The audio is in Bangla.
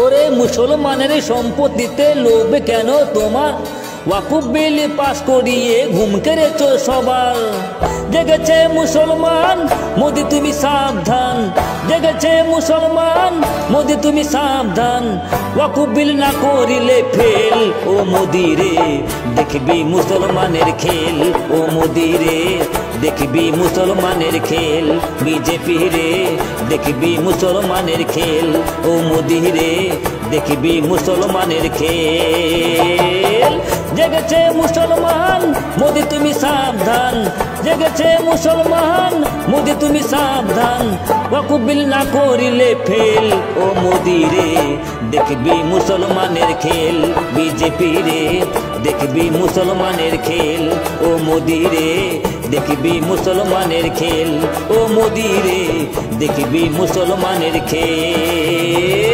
ওরে মুসলমানের সম্পত্তিতে লোভ কেন তোমার? ওয়াকুফ বিল পাস করিয়ে ঘুম কেড়েছো সবার। জেগেছে মুসলমান, মোদি তুমি সাবধান। জেগেছে মুসলমান, মোদি তুমি সাবধান। ওয়াকুফ বিল না করিলে ফেল, ও মোদি রে দেখবি মুসলমানের খেল। ও মোদি রে দেখবি মুসলমানের খেল। বিজেপি রে দেখবি মুসলমানের খেল। ও মোদি রে দেখবি মুসলমানের খেল। জেগেছে মুসলমান, মোদি তুমি সাবধান। জেগেছে মুসলমান, মোদি তুমি সাবধান। ওয়াকুফ বিল না করিলে ফেল, ও মোদি রে দেখবি মুসলমানের খেল। বিজেপি রে দেখবি মুসলমানের খেল। ও মোদি রে দেখবি মুসলমানের খেল। ও মোদি রে দেখবি মুসলমানের খেল।